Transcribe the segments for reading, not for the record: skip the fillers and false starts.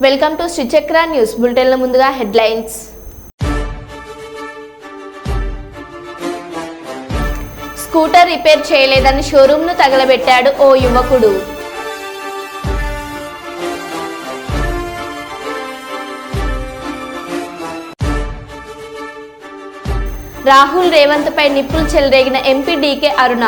Welcome to Sri Chakra news బులెటిన్ల ముందుగా headlines. Scooter repair చేయలేదని షోరూంను తగలబెట్టాడు ఓ యువకుడు. రాహుల్ రేవంత్ పై నిప్పులు చెలరేగిన ఎంపీ డీకే అరుణ.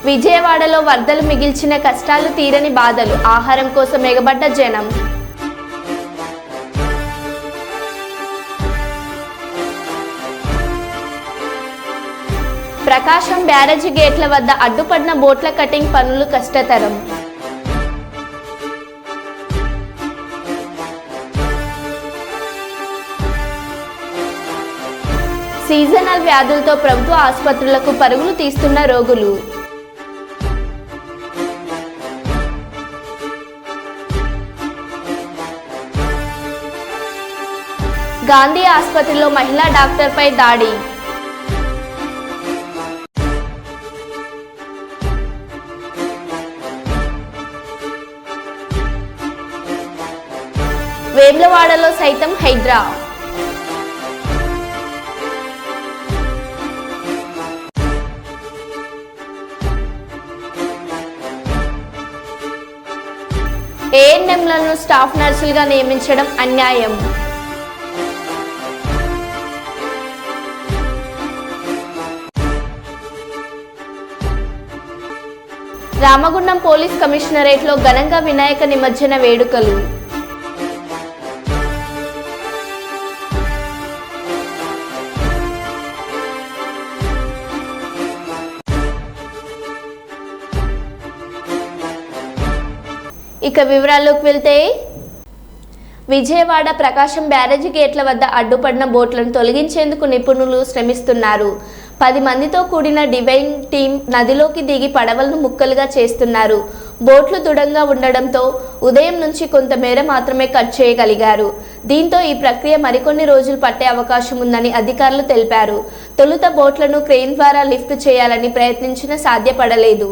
విజయవాడలో వరదలు మిగిల్చిన కష్టాలు తీరని బాధలు, ఆహారం కోసం ఎగబడ్డ జనం. ప్రకాశం బ్యారేజీ గేట్ల వద్ద అడ్డుపడిన బోట్ల కటింగ్ పనులు కష్టతరం. సీజనల్ వ్యాధులతో ప్రభుత్వ ఆసుపత్రులకు పరుగులు తీస్తున్న రోగులు. గాంధీ ఆసుపత్రిలో మహిళా డాక్టర్పై దాడి. వేములవాడలో సైతం హైడ్రా. ఏఎన్ఎంలను స్టాఫ్ నర్సులుగా నియమించడం అన్యాయం. రామగుండం పోలీస్ కమిషనరేట్లో ఘనంగా వినాయక నిమజ్జన వేడుకలు. ఇక వివరాల్లోకి వెళ్తే, విజయవాడ ప్రకాశం బ్యారేజీ గేట్ల వద్ద అడ్డుపడిన బోట్లను తొలగించేందుకు నిపుణులు శ్రమిస్తున్నారు. 10 మందితో కూడిన డివైన్ టీం నదిలోకి దిగి పడవలను ముక్కలుగా చేస్తున్నారు. బోట్లు దృఢంగా ఉండడంతో ఉదయం నుంచి కొంతమేర మాత్రమే కట్ చేయగలిగారు. దీంతో ఈ ప్రక్రియ మరికొన్ని రోజులు పట్టే అవకాశం ఉందని అధికారులు తెలిపారు. తొలుత బోట్లను క్రెయిన్ ద్వారా లిఫ్ట్ చేయాలని ప్రయత్నించినా సాధ్యపడలేదు.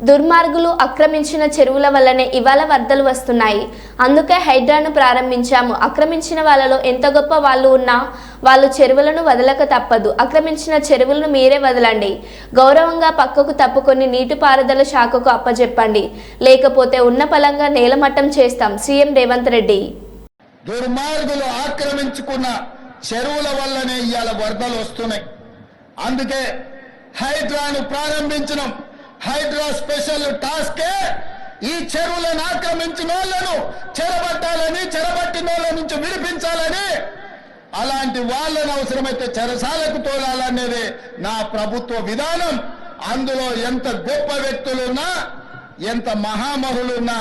దుర్మార్గులు ఆక్రమించిన చెరువుల వల్లనే ఇవాళ వరదలు వస్తున్నాయి. అందుకే హైడ్రాను ప్రారంభించాము. ఆక్రమించిన వాళ్ళలో ఎంత గొప్ప వాళ్ళు ఉన్నా వాళ్ళు చెరువులను వదలక తప్పదు. ఆక్రమించిన చెరువులను మీరే వదలండి. గౌరవంగా పక్కకు తప్పుకొని నీటిపారుదల శాఖకు అప్పజెప్పండి. లేకపోతే ఉన్న పలంగా నేలమట్టం చేస్తాం. సీఎం రేవంత్ రెడ్డి. దుర్మార్గులు ఆక్రమించుకున్న చెరువుల వల్లనే ఇవాళ వరదలు వస్తున్నాయి. అందుకే హైడ్రాను ప్రారంభించడం. హైడ్రా స్పెషల్ టాస్కే ఈ చెరువులను ఆక్రమించిన వాళ్ళను చెరబట్టాలని, చెరబట్టిన వాళ్ళ నుంచి విడిపించాలని, అలాంటి వాళ్ళను అవసరమైతే చెరసాలకు తోలాలనేది నా ప్రభుత్వ విధానం. అందులో ఎంత గొప్ప వ్యక్తులున్నా, ఎంత మహామహులున్నా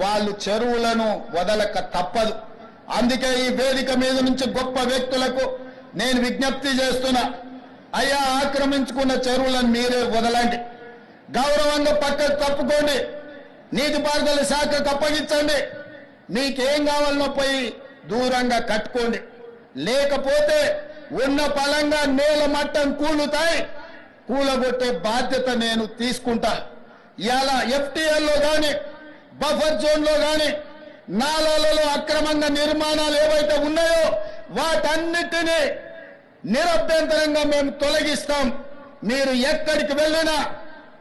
వాళ్ళు చెరువులను వదలక తప్పదు. అందుకే ఈ వేదిక మీద నుంచి గొప్ప వ్యక్తులకు నేను విజ్ఞప్తి చేస్తున్నా, అయ్యా ఆక్రమించుకున్న చెరువులను మీరే వదలండి. గౌరవంగా పక్కకు తప్పుకోండి. నీటిపారుదల శాఖకు అప్పగించండి. మీకేం కావాలనో పోయి దూరంగా కట్టుకోండి. లేకపోతే ఉన్న పలంగా నేల మట్టం కూలుతాయి. కూలగొట్టే బాధ్యత నేను తీసుకుంటా. ఇలా ఎఫ్టీఎల్లో కానీ, బఫర్ జోన్లో కానీ, నాలాలలో అక్రమంగా నిర్మాణాలు ఏవైతే ఉన్నాయో వాటన్నిటినీ నిరభ్యంతరంగా మేము తొలగిస్తాం. మీరు ఎక్కడికి వెళ్ళినా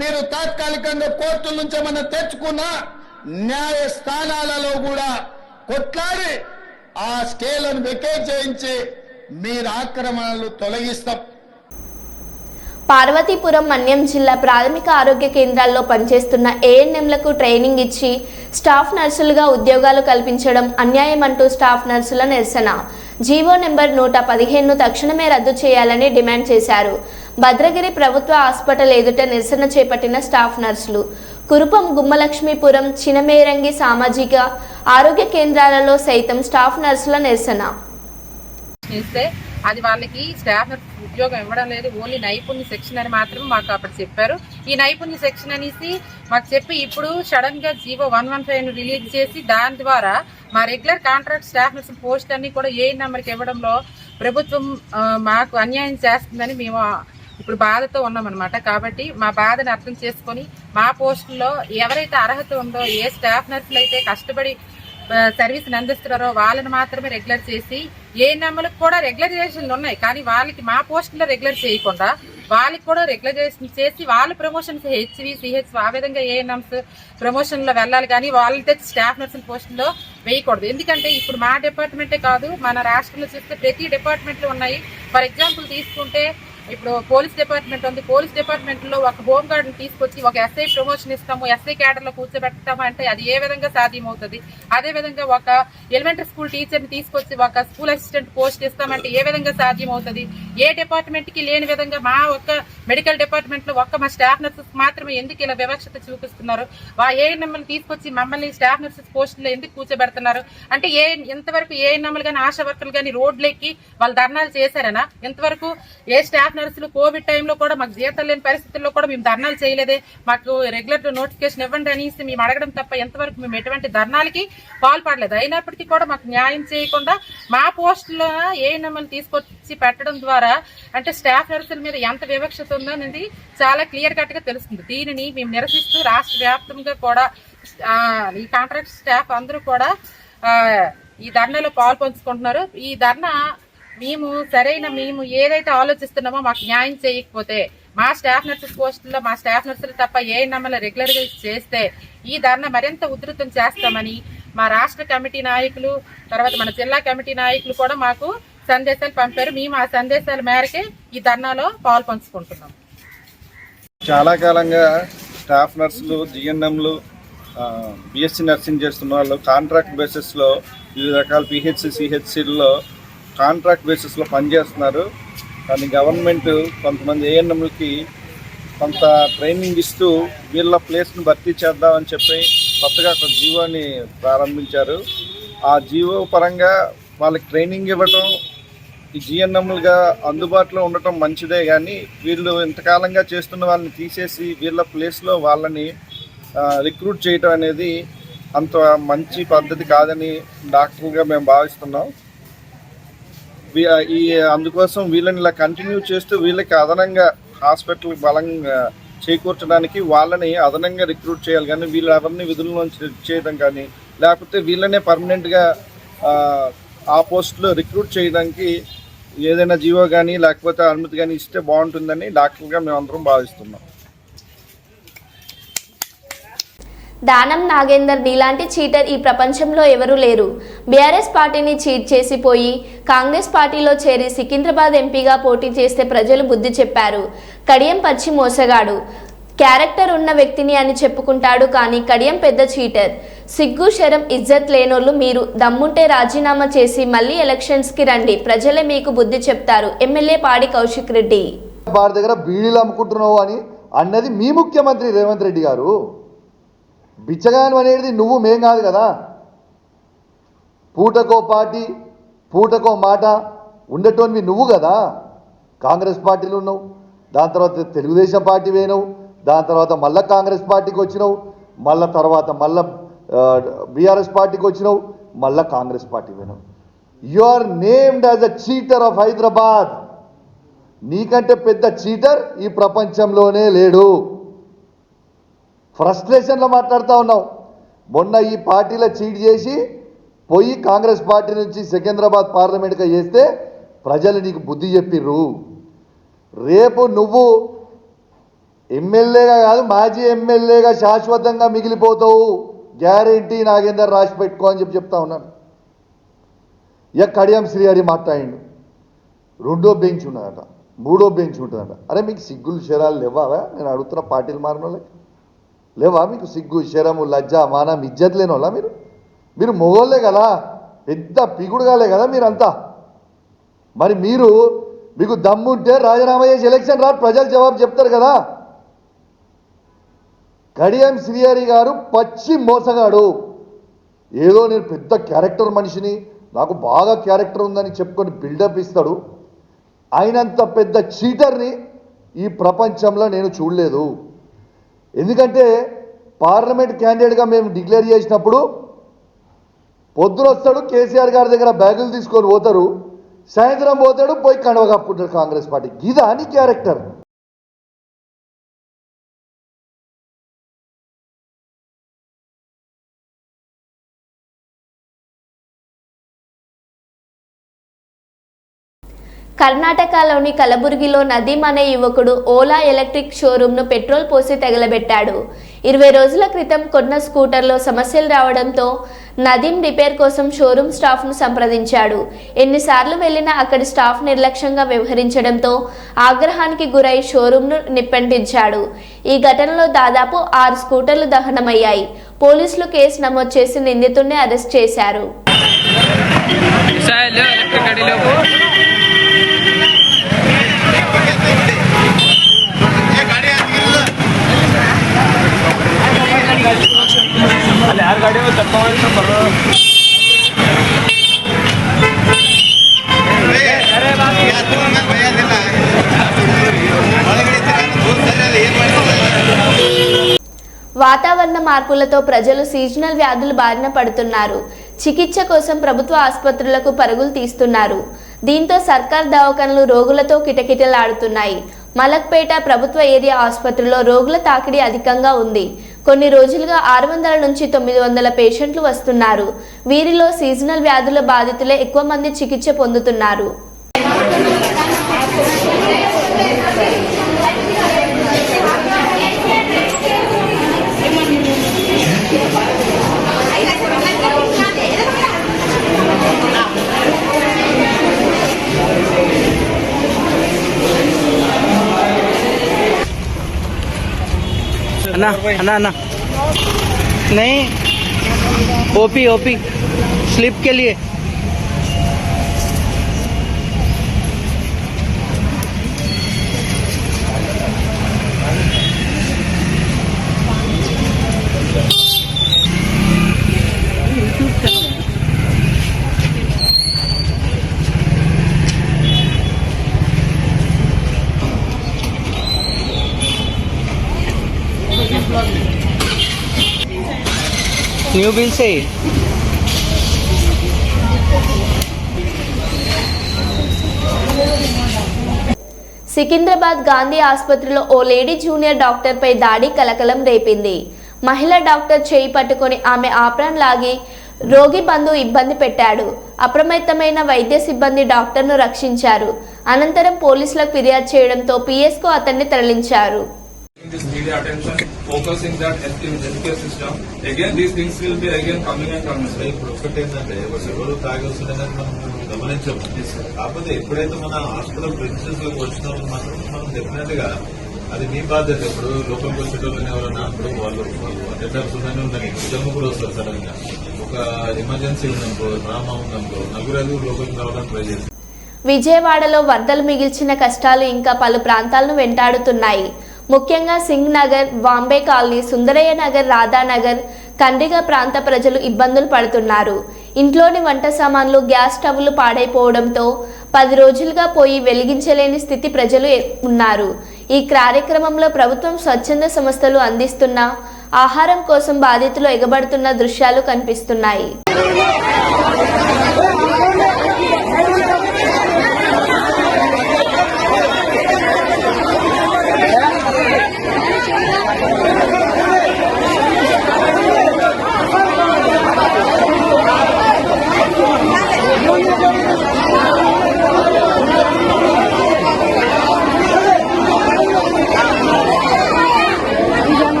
మీరు తాత్కాలికంగా కోర్టుల నుంచి ఏమన్నా తెచ్చుకున్న న్యాయస్థానాలలో కూడా కొట్లాడి ఆ స్టేలను వెకేట్ చేయించి మీరు ఆక్రమణలు తొలగిస్తాం. పార్వతీపురం మన్యం జిల్లా ప్రాథమిక ఆరోగ్య కేంద్రాల్లో పనిచేస్తున్న ఏఎన్ఎంలకు ట్రైనింగ్ ఇచ్చి స్టాఫ్ నర్సులుగా ఉద్యోగాలు కల్పించడం అన్యాయం అంటూ స్టాఫ్ నర్సుల నిరసన. జీవో నెంబర్ 115ను తక్షణమే రద్దు చేయాలని డిమాండ్ చేశారు. భద్రగిరి ప్రభుత్వ హాస్పిటల్ ఎదుట నిరసన చేపట్టిన స్టాఫ్ నర్సులు. కురుపం, గుమ్మలక్ష్మీపురం, చినమేరంగి సామాజిక ఆరోగ్య కేంద్రాలలో సైతం స్టాఫ్ నర్సుల నిరసన. అది వాళ్ళకి స్టాఫ్ ఉద్యోగం ఇవ్వడం లేదు, ఓన్లీ నైపుణ్య శిక్షణ అని మాత్రమే మాకు అప్పుడు చెప్పారు. ఈ నైపుణ్య శిక్షణ అనేసి మాకు చెప్పి ఇప్పుడు సడన్ గా జీవో 115 రిలీజ్ చేసి దాని ద్వారా మా regular contract staff nursing post అన్ని కూడా ఏ నెంబర్కి ఇవ్వడంలో ప్రభుత్వం మాకు అన్యాయం చేస్తుందని మేము ఇప్పుడు బాధతో ఉన్నామన్నమాట. కాబట్టి మా బాధను అర్థం చేసుకొని మా పోస్టుల్లో ఎవరైతే అర్హత ఉందో, ఏ స్టాఫ్ నర్సులు అయితే కష్టపడి సర్వీస్ అందిస్తున్నారో వాళ్ళని మాత్రమే రెగ్యులర్ చేసి, ఏ నెంబర్లకు కూడా రెగ్యులరైజేషన్లు ఉన్నాయి కానీ వాళ్ళకి మా పోస్టులో రెగ్యులర్ చేయకుండా వాళ్ళకి కూడా రెగ్యులరైజేషన్ చేసి వాళ్ళ ప్రమోషన్స్ హెచ్వి, సిహెచ్ ఆ విధంగా ఏఎన్ఎంస్ ప్రమోషన్లో వెళ్ళాలి కానీ వాళ్ళ స్టాఫ్ నర్సింగ్ పోస్టుల్లో వేయకూడదు. ఎందుకంటే ఇప్పుడు మా డిపార్ట్మెంటే కాదు, మన రాష్ట్రంలో చూస్తే ప్రతి డిపార్ట్మెంట్లో ఉన్నాయి. ఫర్ ఎగ్జాంపుల్ తీసుకుంటే ఇప్పుడు పోలీస్ డిపార్ట్మెంట్ ఉంది. పోలీస్ డిపార్ట్మెంట్ లో ఒక హోమ్ గార్డ్ ని తీసుకొచ్చి ఒక ఎస్ఐ ప్రమోషన్ ఇస్తాము, ఎస్ఐ క్యాడర్ లో కూర్చోబెడతాము అంటే అది ఏ విధంగా సాధ్యమవుతుంది? అదే విధంగా ఒక ఎలిమెంటరీ స్కూల్ టీచర్ ని తీసుకొచ్చి ఒక స్కూల్ అసిస్టెంట్ పోస్ట్ ఇస్తామంటే ఏ విధంగా సాధ్యమవుతుంది? ఏ డిపార్ట్మెంట్ కి లేని విధంగా మా ఒక్క మెడికల్ డిపార్ట్మెంట్ లో మా స్టాఫ్ నర్సెస్ మాత్రమే ఎందుకు ఇలా వివక్షత చూపిస్తున్నారు? ఏఎన్ఎంలు తీసుకొచ్చి మమ్మల్ని స్టాఫ్ నర్సెస్ పోస్టులో ఎందుకు కూర్చోబెడుతున్నారు? అంటే ఇంతవరకు ఏఎన్ఎంలు కానీ ఆశా వర్కర్లు కానీ రోడ్లెక్కి వాళ్ళు ధర్నాలు చేశారనా? ఇంతవరకు ఏ స్టాఫ్ నర్సులు కోవిడ్ టైంలో కూడా మాకు జీతాలు లేని పరిస్థితుల్లో కూడా మేము ధర్నాలు చేయలేదే. మాకు రెగ్యులర్ నోటిఫికేషన్ ఇవ్వండి అనేసి మేము అడగడం తప్ప ఎంతవరకు మేము ఎటువంటి ధర్నాలకి పాల్పడలేదు. అయినప్పటికీ కూడా మాకు న్యాయం చేయకుండా మా పోస్టులో ఏఎన్ఎంలు తీసుకొచ్చి పెట్టడం ద్వారా అంటే స్టాఫ్ నర్సుల మీద ఎంత వివక్షత ఉందో అనేది చాలా క్లియర్ కట్ గా తెలుస్తుంది. దీనిని మేము నిరసిస్తూ రాష్ట్ర వ్యాప్తంగా కూడా ఈ కాంట్రాక్ట్ స్టాఫ్ అందరూ కూడా ఈ ధర్నాలో పాల్పంచుకుంటున్నారు. ఈ ధర్నా మేము ఏదైతే ఆలోచిస్తున్నామో మాకు న్యాయం చేయకపోతే మా స్టాఫ్ నర్సెస్ పోస్టుల్లో మా స్టాఫ్ నర్సులు తప్ప ఏఎన్ఎంలు రెగ్యులర్ గా చేస్తే ఈ ధర్నా మరింత ఉధృతం చేస్తామని మా రాష్ట్ర కమిటీ నాయకులు, తర్వాత మన జిల్లా కమిటీ నాయకులు కూడా మాకు సందేశాలు పంపారు. మేము ఆ సందేశాల మేరకే ఈ ధర్నాలో పాల్పంచుకుంటున్నాం. చాలా కాలంగా స్టాఫ్ నర్సులు, జిఎన్ఎంలు, బిఎస్సి నర్సింగ్ చేస్తున్న వాళ్ళు కాంట్రాక్ట్ బేసిస్లో వివిధ రకాల పిహెచ్సి, సిహెచ్సిల్లో కాంట్రాక్ట్ బేసిస్లో పనిచేస్తున్నారు. కానీ గవర్నమెంట్ కొంతమంది ఏఎన్ఎంలకి కొంత ట్రైనింగ్ ఇస్తూ వీళ్ళ ప్లేస్ని భర్తీ చేద్దామని చెప్పి కొత్తగా ఒక జీవోని ప్రారంభించారు. ఆ జీవో పరంగా వాళ్ళకి ట్రైనింగ్ ఇవ్వటం, ఈ జిఎన్ఎంలుగా అందుబాటులో ఉండటం మంచిదే. కానీ వీళ్ళు ఇంతకాలంగా చేస్తున్న వాళ్ళని తీసేసి వీళ్ళ ప్లేస్లో వాళ్ళని రిక్రూట్ చేయటం అనేది అంత మంచి పద్ధతి కాదని డాక్టర్గా మేము భావిస్తున్నాం. అందుకోసం వీళ్ళని ఇలా కంటిన్యూ చేస్తూ వీళ్ళకి అదనంగా హాస్పిటల్ బలంగా చేకూర్చడానికి వాళ్ళని అదనంగా రిక్రూట్ చేయాలి. కానీ వీళ్ళు ఎవరిని విధుల్లోంచి చేయడం కానీ లేకపోతే వీళ్ళనే పర్మనెంట్గా ఆ పోస్టులో రిక్రూట్ చేయడానికి ఏదైనా జీవో కానీ లేకపోతే అనుమతి కానీ ఇస్తే బాగుంటుందని డాక్టర్గా మేమందరం భావిస్తున్నాం. దానం నాగేందర్ నీలాంటి చీటర్ ఈ ప్రపంచంలో ఎవరూ లేరు. బీఆర్ఎస్ పార్టీని చీట్ చేసిపోయి కాంగ్రెస్ పార్టీలో చేరి సికింద్రాబాద్ ఎంపీగా పోటీ చేస్తే ప్రజలు బుద్ధి చెప్పారు. కడియం పచ్చి మోసగాడు, క్యారెక్టర్ ఉన్న వ్యక్తిని అని చెప్పుకుంటాడు కానీ కడియం పెద్ద చీటర్. సిగ్గు శరం ఇజ్జత్ లేనోళ్ళు మీరు. దమ్ముంటే రాజీనామా చేసి మళ్ళీ ఎలక్షన్స్కి రండి, ప్రజలే మీకు బుద్ధి చెప్తారు. ఎమ్మెల్యే పాడి కౌశిక్ రెడ్డి. వారి దగ్గర బీడీలు అమ్ముకుంటున్నావు అని అన్నది మీ ముఖ్యమంత్రి రేవంత్ రెడ్డి గారు. బిచ్చగాను అనేది నువ్వు మేం కాదు కదా. పూటకో పార్టీ పూటకో మాట ఉండేటోనివి నువ్వు కదా. కాంగ్రెస్ పార్టీలో ఉన్నావు, దాని తర్వాత తెలుగుదేశం పార్టీ పోయినావు, దాని తర్వాత మళ్ళీ కాంగ్రెస్ పార్టీకి వచ్చినావు, మళ్ళీ తర్వాత మళ్ళీ బీఆర్ఎస్ పార్టీకి వచ్చినావు, మళ్ళీ కాంగ్రెస్ పార్టీ పోయినావు. You are named as a cheater of Hyderabad. నీకంటే పెద్ద చీటర్ ఈ ప్రపంచంలోనే లేడు. ఫ్రస్ట్రేషన్లో మాట్లాడుతూ ఉన్నావు. మొన్న ఈ పార్టీలో చీట్ చేసి పోయి కాంగ్రెస్ పార్టీ నుంచి సికింద్రాబాద్ పార్లమెంట్గా చేస్తే ప్రజలు నీకు బుద్ధి చెప్పిర్రు. రేపు నువ్వు ఎమ్మెల్యేగా కాదు మాజీ ఎమ్మెల్యేగా శాశ్వతంగా మిగిలిపోతావు, గ్యారెంటీ నాగేందర్ రాసి పెట్టుకో అని చెప్తా ఉన్నాను. ఇక కడియం శ్రీహరి మాట్లాడిండు, రెండో బెంచ్ ఉన్నదట, మూడో బెంచ్ ఉంటుందట. అరే మీకు సిగ్గులు శరాలు లేవా? నేను అడుగుతున్న పార్టీలు మారిన వాళ్ళకి లేవా మీకు సిగ్గు శరము లజ్జ మానం ఇజ్జత్ లేని వాళ్ళ మీరు మొగోళ్ళే కదా, పెద్ద పిగుడుగాలే కదా మీరంతా. మరి మీకు దమ్ముంటే రాజీనామా చేసి ఎలక్షన్ రాదు, ప్రజలు జవాబు చెప్తారు కదా. కడియం శ్రీహరి గారు పచ్చి మోసగాడు. ఏదో నేను పెద్ద క్యారెక్టర్ మనిషిని, నాకు బాగా క్యారెక్టర్ ఉందని చెప్పుకొని బిల్డప్ ఇస్తాడు. ఆయనంత పెద్ద చీటర్ని ఈ ప్రపంచంలో నేను చూడలేదు. ఎందుకంటే పార్లమెంట్ క్యాండిడేట్గా మేము డిక్లేర్ చేసినప్పుడు పొద్దున వస్తాడు, కేసీఆర్ గారి దగ్గర బ్యాగులు తీసుకొని పోతారు, సాయంత్రం పోతాడు, పోయి కండవ కప్పుకుంటాడు కాంగ్రెస్ పార్టీ. ఇదా అని క్యారెక్టర్? కర్ణాటకలోని కలబుర్గిలో నదీం అనే యువకుడు ఓలా ఎలక్ట్రిక్ షోరూంను పెట్రోల్ పోసి తగలబెట్టాడు. 20 రోజుల క్రితం కొన్న స్కూటర్లో సమస్యలు రావడంతో నదీం రిపేర్ కోసం షోరూం స్టాఫ్ను సంప్రదించాడు. ఎన్నిసార్లు వెళ్లినా అక్కడి స్టాఫ్ నిర్లక్ష్యంగా వ్యవహరించడంతో ఆగ్రహానికి గురై షోరూంను నిప్పంటించాడు. ఈ ఘటనలో దాదాపు 6 స్కూటర్లు దహనమయ్యాయి. పోలీసులు కేసు నమోదు చేసి నిందితుడిని అరెస్ట్ చేశారు. వాతావరణ మార్పులతో ప్రజలు సీజనల్ వ్యాధులు బారిన పడుతున్నారు. చికిత్స కోసం ప్రభుత్వ ఆసుపత్రులకు పరుగులు తీస్తున్నారు. దీంతో సర్కార్ దవాఖానలు రోగులతో కిటకిటలాడుతున్నాయి. మలక్పేట ప్రభుత్వ ఏరియా ఆసుపత్రిలో రోగుల తాకిడి అధికంగా ఉంది. కొన్ని రోజులుగా 600 నుంచి 900 పేషెంట్లు వస్తున్నారు. వీరిలో సీజనల్ వ్యాధుల బాధితులే ఎక్కువ మంది చికిత్స పొందుతున్నారు. अन्ना अन्ना अन्ना नहीं, ओपी स्लिप के लिए न्यू बिल से సికింద్రాబాద్ గాంధీ ఆసుపత్రిలో ఓ లేడీ జూనియర్ డాక్టర్ పై దాడి కలకలం రేపింది. మహిళా డాక్టర్ చేయి పట్టుకొని ఆమె ఆప్రాన్ లాగి రోగి బంధువు ఇబ్బంది పెట్టాడు. అప్రమత్తమైన వైద్య సిబ్బంది డాక్టర్ను రక్షించారు. అనంతరం పోలీసులకు ఫిర్యాదు చేయడంతో పిఎస్కు అతన్ని తరలించారు. This media attention, focusing that healthcare system. Again, these things will be again coming and coming. ఇప్పుడు ఒకటి ఏంటంటే ఎవరు తాగి వస్తుందని మనం గమనించాము. కాకపోతే ఎప్పుడైతే మన హాస్పిటల్ ప్రిన్సెస్ లోకి వచ్చినామో మాత్రం మనం డెఫినెట్ గా అది మీ బాధ్యత. ఇప్పుడు లోపలికి వచ్చేటోళ్ళని ఎవరన్నా ఇప్పుడు వాళ్ళు అటెండర్స్ ఉందని నిజంగా కూడా వస్తారు. సడన్ గా ఒక ఎమర్జెన్సీ ఉందనుకో, డ్రామా ఉందనుకో, నలుగురు లోపలికి రావడానికి ట్రై చేస్తారు. విజయవాడలో వరదలు మిగిల్చిన కష్టాలు ఇంకా పలు ప్రాంతాలను వెంటాడుతున్నాయి. ముఖ్యంగా సింగ్ నగర్, వాంబే కాలనీ, సుందరయ్య నగర్, రాధానగర్, కండ్రిగ ప్రాంత ప్రజలు ఇబ్బందులు పడుతున్నారు. ఇంట్లోని వంట సామాన్లు, గ్యాస్ స్టవ్లు పాడైపోవడంతో 10 రోజులుగా పోయి వెలిగించలేని స్థితి ప్రజలు ఉన్నారు. ఈ కార్యక్రమంలో ప్రభుత్వం, స్వచ్ఛంద సంస్థలు అందిస్తున్న ఆహారం కోసం బాధితులు ఎగబడుతున్న దృశ్యాలు కనిపిస్తున్నాయి.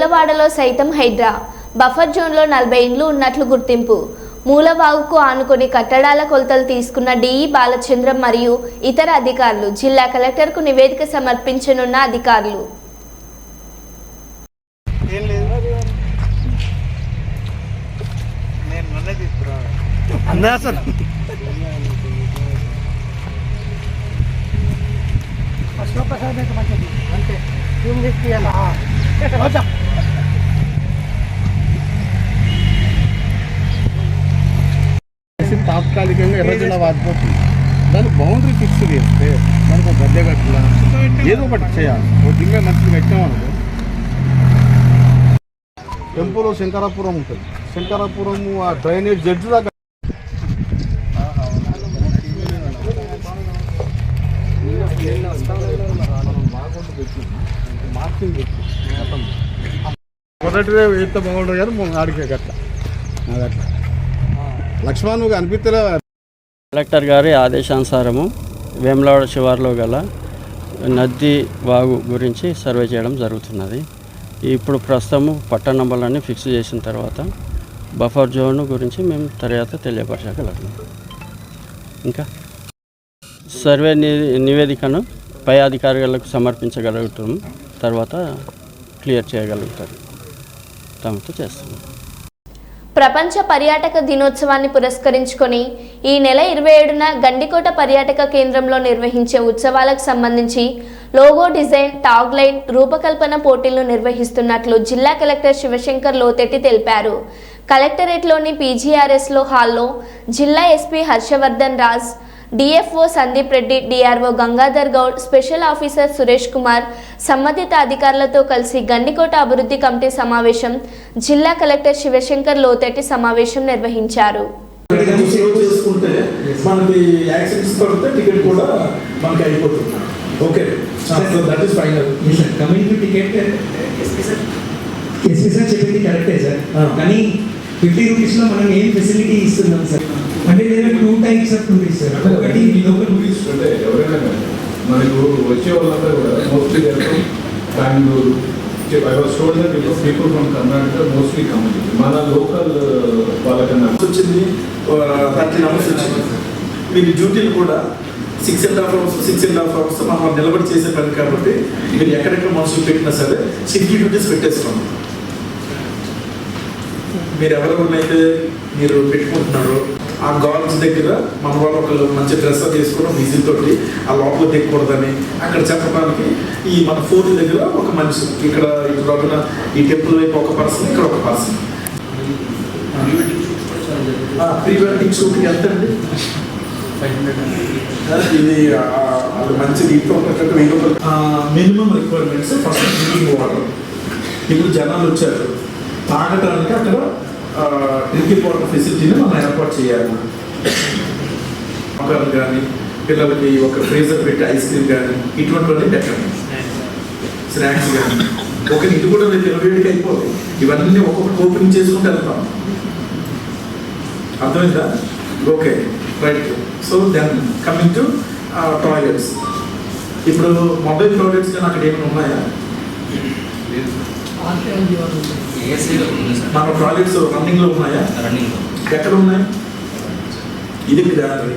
వేములవాడలో సైతం హైడ్రా. బఫర్ జోన్లో 40 ఇండ్లు ఉన్నట్లు గుర్తింపు. మూలవాగుకు ఆనుకొని కట్టడాల కొలతలు తీసుకున్న డిఈ బాలచంద్రం మరియు ఇతర అధికారులు. జిల్లా కలెక్టర్కు నివేదిక సమర్పించనున్న అధికారులు. తాత్కాలికంగా ఎర్రజెండా వాడిపోతుంది. దానికి బౌండరీ ఫిక్స్ చేస్తే మనకు గద్దె కట్టిలా ఏదో ఒకటి చేయాలి. ఓ దిమ్మే మంచిగా పెట్టామనుకో. టెంపుల్ శంకరాపురం ఉంటుంది. శంకరాపురం ఆ డ్రైనేజ్ జడ్జి దాకా మార్కింగ్ పెట్టి మొదటిదే ఎంత బాగుంటుంది కానీ ఆడికే గట్ల అట్లా లక్ష్మణ్ అనిపిస్తలే. కలెక్టర్ గారి ఆదేశానుసారము వేములవాడ శివార్లో గల నది వాగు గురించి సర్వే చేయడం జరుగుతున్నది. ఇప్పుడు ప్రస్తుతము పట్టణ నంబర్లన్నీ ఫిక్స్ చేసిన తర్వాత బఫర్ జోన్ గురించి మేము తర్వాత తెలియపరచగలము. ఇంకా సర్వే నివేదికను పై అధికారులకు సమర్పించగలుగుతాం. తర్వాత క్లియర్ చేయగలుగుతారు. తమతో చేస్తున్నాం. ప్రపంచ పర్యాటక దినోత్సవాన్ని పురస్కరించుకొని ఈ నెల 27న గండికోట పర్యాటక కేంద్రంలో నిర్వహించే ఉత్సవాలకు సంబంధించి లోగో డిజైన్, టాగ్ లైన్ రూపకల్పన పోటీలను నిర్వహిస్తున్నట్లు జిల్లా కలెక్టర్ శివశంకర్ లోతెట్టి తెలిపారు. కలెక్టరేట్లోని పీజీఆర్ఎస్లో హాల్లో జిల్లా SP Harshavardhan Raj, DFO Sandeep Reddy, DRO Gangadhar Goud, special officer Suresh Kumar సంబంధిత అధికారులతో కలిసి గండికోట అభివృద్ధి కమిటీ సమావేశం, జిల్లా కలెక్టర్ శివశంకర్ లోతెట్టి సమావేశం నిర్వహించారు. ₹50 లో మనం ఏం ఫెసిలిటీ ఇస్తున్నాం సార్ అంటే లేదా 2 టైప్స్ ఆఫ్ టూరిస్ట్ సార్. ఒకటి లోకల్ టూరిస్ట్ అంటే ఎవరైనా మనకు వచ్చే వాళ్ళంతా కూడా mostly Bengaluru, people from Karnataka mostly community. మన లోకల్ వాళ్ళకన్నా వచ్చింది 30 అవర్స్ వచ్చింది. మీరు డ్యూటీలు కూడా 6.5 అవర్స్ మనం నిలబడి చేసే పని కాబట్టి మీరు ఎక్కడెక్కడ మనుషులు పెట్టినా సరే షిఫ్ట్ డ్యూటీస్ పెట్టేస్తాం. మీరు ఎవరెవరినైతే మీరు పెట్టుకుంటున్నారో ఆ గార్డ్స్ దగ్గర మన వాళ్ళు ఒకళ్ళు మంచి డ్రెస్ తీసుకుని విజిల్ తోటి ఆ లోపల దిగకూడదని అక్కడ చెప్పడానికి ఈ మన ఫోర్ట్ దగ్గర ఒక మనిషి ఇక్కడ ఇప్పుడు ఈ టెంపుల్ వైపు ఒక పర్సన్, ఇక్కడ ఒక పర్సన్. ప్రీ వెడ్డింగ్ షూట్కి ఎంత అండి? ఇది మంచి దీంట్లో ఉన్నట్టు minimum requirements. First drinking water. ఇప్పుడు జనాలు వచ్చారు తాగడానికి అక్కడ డ్రింకింగ్ వాటర్ ఫెసిలిటీని మనం ఏర్పాటు చేయాలి. మొక్కలు కానీ పిల్లలకి ఒక ఫ్రీజర్ పెట్టి ఐస్ క్రీమ్ కానీ ఇటువంటివన్నీ పెట్టండి. స్నాక్స్ కానీ ఒక ఇది కూడా వేడికి అయిపోతుంది. ఇవన్నీ ఒక్కొక్కటి ఓపెనింగ్ చేసుకుంటూ వెళ్తాం. అర్థమైందా? Okay, right. So then coming to toilets. ఇప్పుడు మొబైల్ టాయిలెట్స్ కానీ అక్కడ ఏమైనా ఉన్నాయా? మన టాయిలెట్స్ రన్నింగ్ లో ఉన్నాయా? ఎక్కడ ఉన్నాయి? ఇది గ్రానరీ,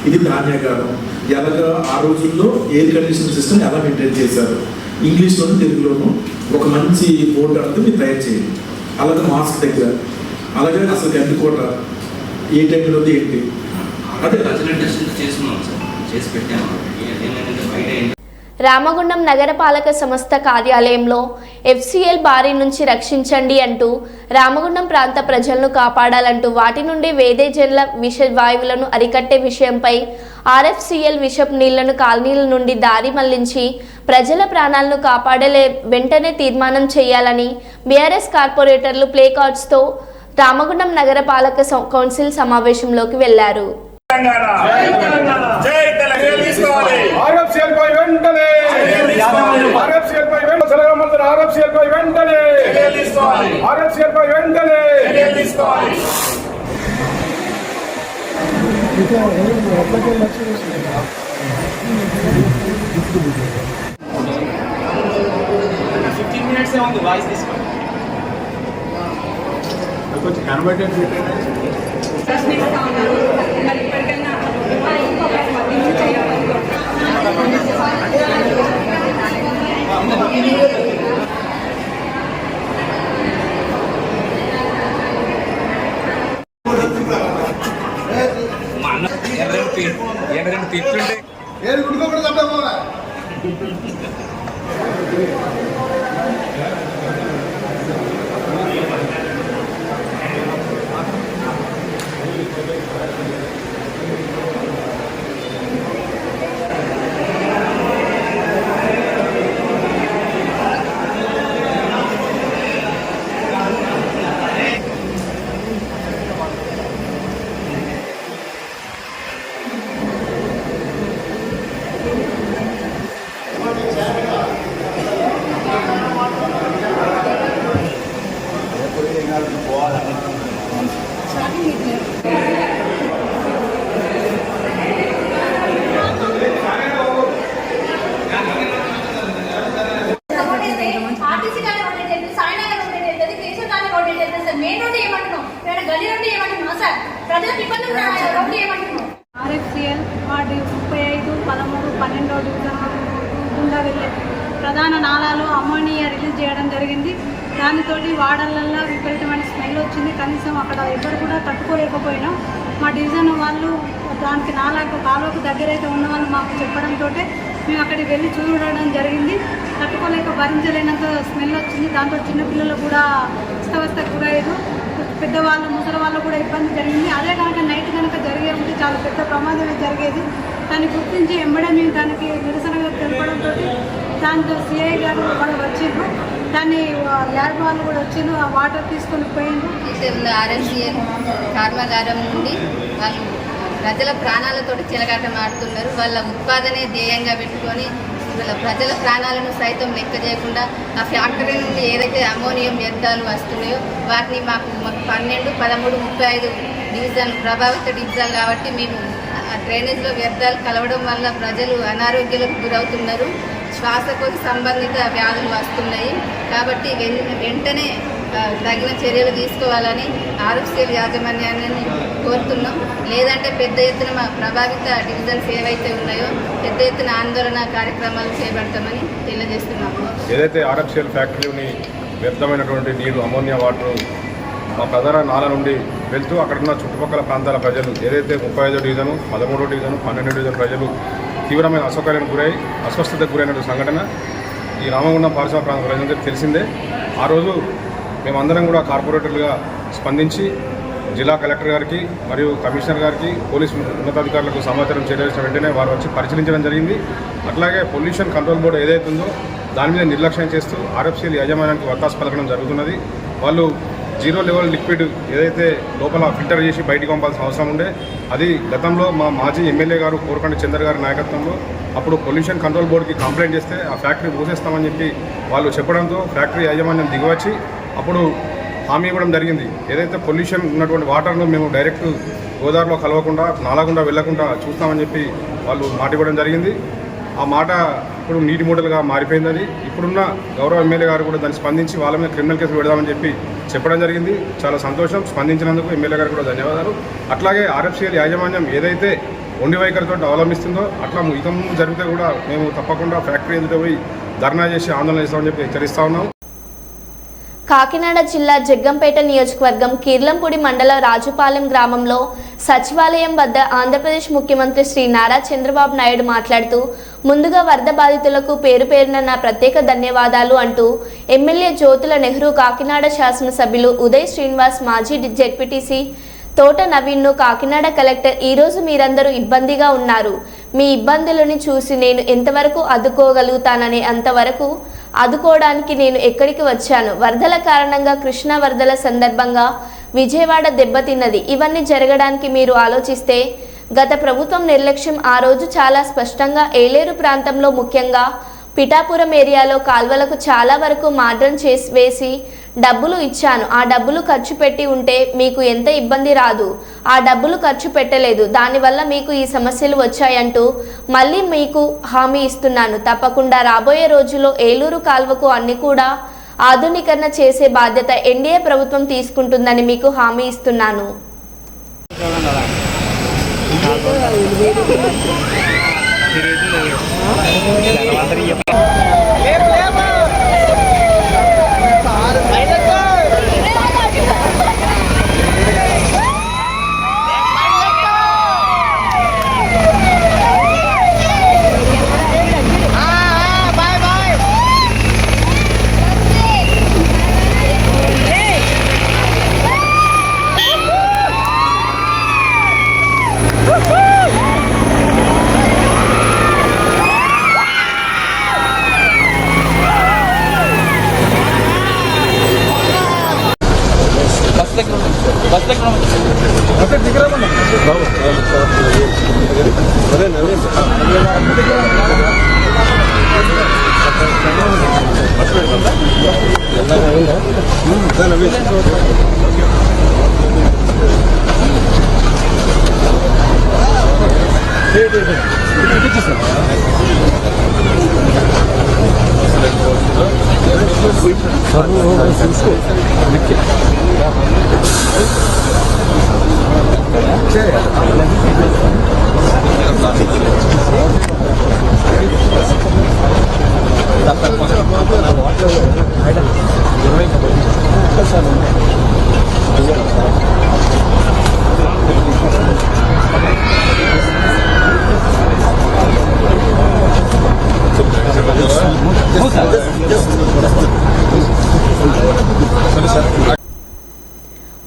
ఇది ధాన్యాగారం. ఎలాగా ఆ రోజుల్లో ఎయిర్ కండిషన్ సిస్టమ్ ఎలా మెయింటైన్ చేశారు, ఇంగ్లీష్లోను తెలుగులోను ఒక మంచి బోర్డు అనేది మీరు తయారు చేయండి. అలాగే మాస్క్ దగ్గర, అలాగే అసలు గండికోట ఏ టైంలో ఏంటి అదే చేసి పెట్టాము. రామగుండం నగరపాలక సంస్థ కార్యాలయంలో FCL బారి నుంచి రక్షించండి అంటూ రామగుండం ప్రాంత ప్రజలను కాపాడాలంటూ వాటి నుండి వేదేజన్ల విష వాయువులను అరికట్టే విషయంపై RFCL విషపు నీళ్లను కాలనీల నుండి దారి మళ్లించి ప్రజల ప్రాణాలను కాపాడలే వెంటనే తీర్మానం చేయాలని BRS కార్పొరేటర్లు ప్లే కార్డ్స్తో రామగుండం నగరపాలక కౌన్సిల్ సమావేశంలోకి వెళ్లారు. minutes on the voice this one. కొంచెం కన్వర్టెడ్ RFCL వార్డు 35, 13, 12 డివిజన్ గుండా వెళ్ళే ప్రధాన నాలాలో అమ్మోనియా రిలీజ్ చేయడం జరిగింది. దానితోటి వాడలల్లో విపరీతమైన స్మెల్ వచ్చింది. కనీసం అక్కడ ఎవరు కూడా తట్టుకోలేకపోయినాం. మా డివిజన్ వాళ్ళు దానికి నాలాకు కాలువకు దగ్గరైతే ఉన్న వాళ్ళు మాకు చెప్పడంతో మేము అక్కడికి వెళ్ళి చూడడం జరిగింది. తట్టుకోలేక భరించలేనంత స్మెల్ వచ్చింది. దాంతో చిన్నపిల్లలు కూడా అస్తవ్యస్తకు గురయ్యారు. పెద్దవాళ్ళు ముసలి వాళ్ళు కూడా ఇబ్బంది జరిగింది. అదే కనుక నైట్ కనుక జరిగే ఉంటే చాలా పెద్ద ప్రమాదమే జరిగేది. దాన్ని గుర్తించి ఎంబడే మేము దానికి నిరసనగా తెలపడంతో దాంతో సిఐ గారు కూడా వచ్చిండ్రు. దాన్ని ల్యాబ్ వాళ్ళు కూడా వచ్చిండ్రు. ఆ వాటర్ తీసుకొని పోయిండ్రు. RFCL కర్మాగారం నుండి వాళ్ళు ప్రజల ప్రాణాలతోటి చిలగాటం ఆడుతున్నారు. వాళ్ళ ఉత్పాదనే ధ్యేయంగా పెట్టుకొని వాళ్ళ ప్రజల ప్రాణాలను సైతం లెక్క చేయకుండా ఆ ఫ్యాక్టరీ నుండి ఏదైతే అమోనియం వ్యర్థాలు వస్తున్నాయో వాటిని మాకు 12, 13, 35 డివిజన్ ప్రభావిత డివిజన్ కాబట్టి మేము డ్రైనేజ్లో వ్యర్థాలు కలవడం వల్ల ప్రజలు అనారోగ్యాలకు గురవుతున్నారు. శ్వాసకోశ సంబంధిత వ్యాధులు వస్తున్నాయి. కాబట్టి వెంటనే తగిన చర్యలు తీసుకోవాలని RFCL యాజమాన్యాన్ని కోరుతున్నాం. లేదంటే పెద్ద ఎత్తున మా ప్రభావిత డివిజన్స్ ఏవైతే ఉన్నాయో పెద్ద ఎత్తున ఆందోళన కార్యక్రమాలు చేపడతామని తెలియజేస్తున్నాము. ఏదైతే RFCL ఫ్యాక్టరీని వ్యర్థమైనటువంటి నీరు అమోనియా వాటర్ మా ప్రధాన నాల నుండి వెళ్తూ అక్కడున్న చుట్టుపక్కల ప్రాంతాల ప్రజలు ఏదైతే 35వ డివిజను, 13వ డివిజను, 12వ డివిజన్ ప్రజలు తీవ్రమైన అసౌకర్యానికి గురై అస్వస్థతకు గురైన సంఘటన ఈ రామగుండం పారిశ్రామిక ప్రాంత ప్రజలందరికీ తెలిసిందే. ఆ రోజు మేమందరం కూడా కార్పొరేటర్లుగా స్పందించి జిల్లా కలెక్టర్ గారికి మరియు కమిషనర్ గారికి పోలీసు ఉన్నతాధికారులకు సమాచారం చేసిన వెంటనే వారు వచ్చి పరిశీలించడం జరిగింది. అట్లాగే పొల్యూషన్ కంట్రోల్ బోర్డు ఏదైతే ఉందో దాని మీద నిర్లక్ష్యం చేస్తూ RFCL యాజమాన్యానికి వత్తాసు పలకడం జరుగుతున్నది. వాళ్ళు 0 లెవెల్ లిక్విడ్ ఏదైతే లోపల ఫిల్టర్ చేసి బయటికి పంపాల్సిన అవసరం ఉండే అది గతంలో మా మాజీ ఎమ్మెల్యే గారు కోరకండి చందర్ గారి నాయకత్వంలో అప్పుడు పొల్యూషన్ కంట్రోల్ బోర్డుకి కంప్లైంట్ చేస్తే ఆ ఫ్యాక్టరీ మూసేస్తామని చెప్పి వాళ్ళు చెప్పడంతో ఫ్యాక్టరీ యాజమాన్యం దిగివచ్చి అప్పుడు హామీ ఇవ్వడం జరిగింది. ఏదైతే పొల్యూషన్ ఉన్నటువంటి వాటర్ను మేము డైరెక్ట్ గోదావరిలో కలవకుండా నాలాగుండా వెళ్లకుండా చూస్తామని చెప్పి వాళ్ళు మాట ఇవ్వడం జరిగింది. ఆ మాట ఇప్పుడు నీటి మూటలుగా మారిపోయిందని ఇప్పుడున్న గౌరవ ఎమ్మెల్యే గారు కూడా దాన్ని స్పందించి వాళ్ళ మీద క్రిమినల్ కేసు పెడదామని చెప్పి చెప్పడం జరిగింది. చాలా సంతోషం. స్పందించినందుకు ఎమ్మెల్యే గారు కూడా ధన్యవాదాలు. అట్లాగే RFCL యాజమాన్యం ఏదైతే ఒండి వైఖరితో అవలంబిస్తుందో అట్లా ఇక ముందు జరిగితే కూడా మేము తప్పకుండా ఫ్యాక్టరీ ఎదుట పోయి ధర్నా చేసి ఆందోళన చేస్తామని చెప్పి హెచ్చరిస్తా ఉన్నాం. కాకినాడ జిల్లా జగ్గంపేట నియోజకవర్గం కీర్లంపూడి మండల రాజుపాలెం గ్రామంలో సచివాలయం వద్ద ఆంధ్రప్రదేశ్ ముఖ్యమంత్రి శ్రీ నారా చంద్రబాబు నాయుడు మాట్లాడుతూ ముందుగా వరద బాధితులకు పేరు పేరున నా ప్రత్యేక ధన్యవాదాలు అంటూ ఎమ్మెల్యే జ్యోతుల నెహ్రూ, కాకినాడ శాసనసభ్యులు ఉదయ్ శ్రీనివాస్, మాజీ జెడ్పీటీసీ తోట నవీన్ను కాకినాడ కలెక్టర్ ఈరోజు మీరందరూ ఇబ్బందిగా ఉన్నారు, మీ ఇబ్బందులను చూసి నేను ఎంతవరకు అడ్డుకోగలుగుతాననే అంతవరకు ఆదుకోవడానికి నేను ఎక్కడికి వచ్చాను. వరదల కారణంగా కృష్ణా వరదల సందర్భంగా విజయవాడ దెబ్బతిన్నది. ఇవన్నీ జరగడానికి మీరు ఆలోచిస్తే గత ప్రభుత్వం నిర్లక్ష్యం ఆ రోజు చాలా స్పష్టంగా ఏలేరు ప్రాంతంలో ముఖ్యంగా పిఠాపురం ఏరియాలో కాల్వలకు చాలా వరకు మార్డన్ చేసి వేసి డబ్బులు ఇచ్చాను. ఆ డబ్బులు ఖర్చు పెట్టి ఉంటే మీకు ఎంత ఇబ్బంది రాదు. ఆ డబ్బులు ఖర్చు పెట్టలేదు, దానివల్ల మీకు ఈ సమస్యలు వచ్చాయంటూ మళ్ళీ మీకు హామీ ఇస్తున్నాను. తప్పకుండా రాబోయే రోజుల్లో ఏలూరు కాల్వకు అన్ని కూడా ఆధునీకరణ చేసే బాధ్యత ఎన్డీఏ ప్రభుత్వం తీసుకుంటుందని మీకు హామీ ఇస్తున్నాను.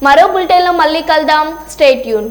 మరో బులెటిన్లో మళ్ళీ కలుద్దాం. Stay tune.